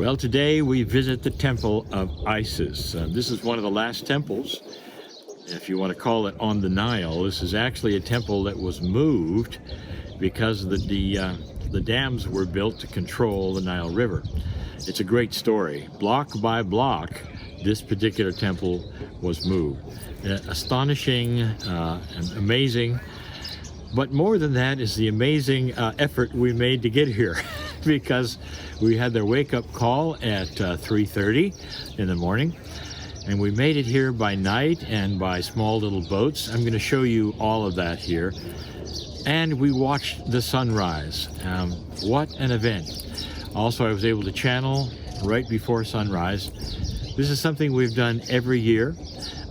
Well, today we visit the Temple of Isis. This is one of the last temples, if you want to call it, on the Nile. This is actually a temple that was moved because the dams were built to control the Nile River. It's a great story. Block by block, this particular temple was moved. Astonishing and amazing. But more than that is the amazing effort we made to get here because we had their wake-up call at 3:30 in the morning, and we made it here by night and by small little boats. I'm going to show you all of that here. And we watched the sunrise. What an event. Also, I was able to channel right before sunrise. This is something we've done every year.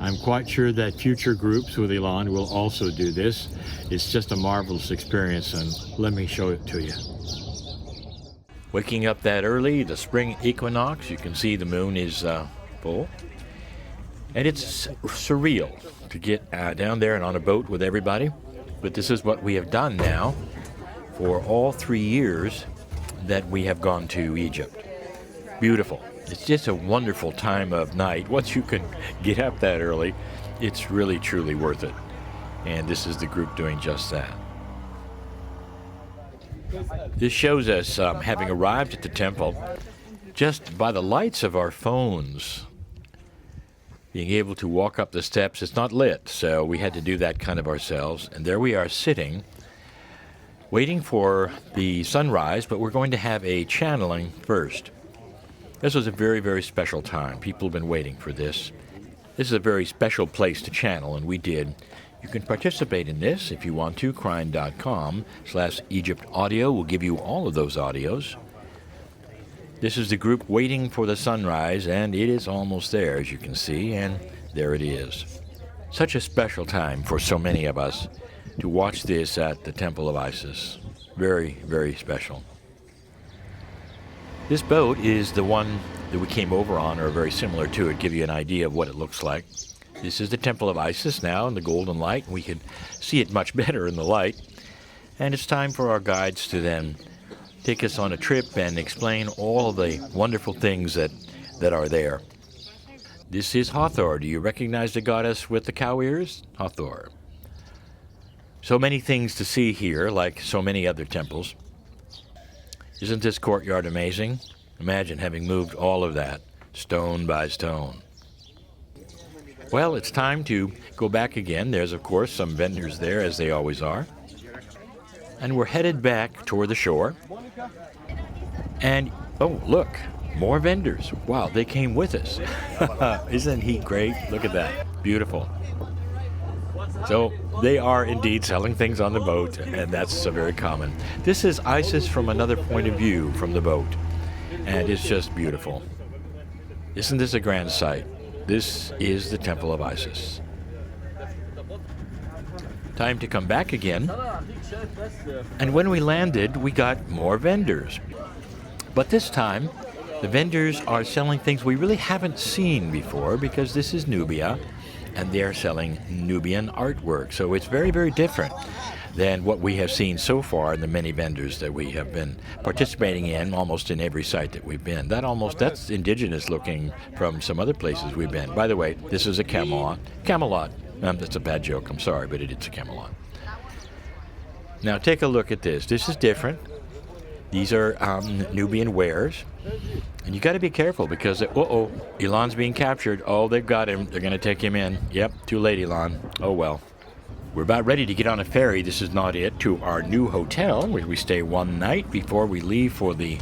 I'm quite sure that future groups with Elon will also do this. It's just a marvelous experience, and let me show it to you. Waking up that early, the spring equinox, you can see the moon is full. And it's surreal to get down there and on a boat with everybody. But this is what we have done now for all 3 years that we have gone to Egypt. Beautiful. It's just a wonderful time of night. Once you can get up that early, it's really, truly worth it. And this is the group doing just that. This shows us having arrived at the temple just by the lights of our phones. Being able to walk up the steps, it's not lit, so we had to do that kind of ourselves. And there we are sitting, waiting for the sunrise, but we're going to have a channeling first. This was a very, very special time. People have been waiting for this. This is a very special place to channel, and we did. You can participate in this if you want to. KRYON.com/Egypt audio will give you all of those audios. This is the group waiting for the sunrise, and it is almost there, as you can see, and there it is. Such a special time for so many of us to watch this at the Temple of Isis. Very, very special. This boat is the one that we came over on, or very similar to it, give you an idea of what it looks like. This is the Temple of Isis now in the golden light. We can see it much better in the light. And it's time for our guides to then take us on a trip and explain all of the wonderful things that are there. This is Hathor. Do you recognize the goddess with the cow ears? Hathor. So many things to see here, like so many other temples. Isn't this courtyard amazing? Imagine having moved all of that, stone by stone. Well, it's time to go back again. There's, of course, some vendors there, as they always are. And we're headed back toward the shore. And, oh, look, more vendors. Wow, they came with us. Isn't he great? Look at that. Beautiful. So they are indeed selling things on the boat, and that's very common. This is Isis from another point of view from the boat, and it's just beautiful. Isn't this a grand sight? This is the Temple of Isis. Time to come back again. And when we landed, we got more vendors. But this time, the vendors are selling things we really haven't seen before, because this is Nubia, and they're selling Nubian artwork. So it's very, very different than what we have seen so far in the many vendors that we have been participating in almost in every site that we've been. That's indigenous looking from some other places we've been. By the way, this is a Camelot. That's a bad joke, I'm sorry, but it's a Camelot. Now take a look at this. This is different. These are Nubian wares. And you got to be careful because, Elon's being captured. Oh, they've got him. They're going to take him in. Yep, too late, Elon. Oh, well. We're about ready to get on a ferry. This is not it. To our new hotel, where we stay one night before we leave for the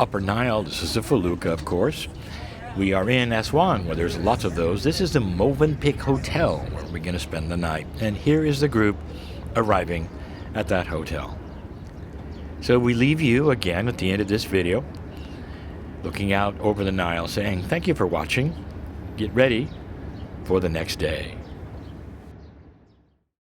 Upper Nile. This is the Felucca, of course. We are in Aswan, where there's lots of those. This is the Movenpick Hotel, where we're going to spend the night. And here is the group arriving at that hotel. So we leave you again at the end of this video, looking out over the Nile, saying thank you for watching. Get ready for the next day.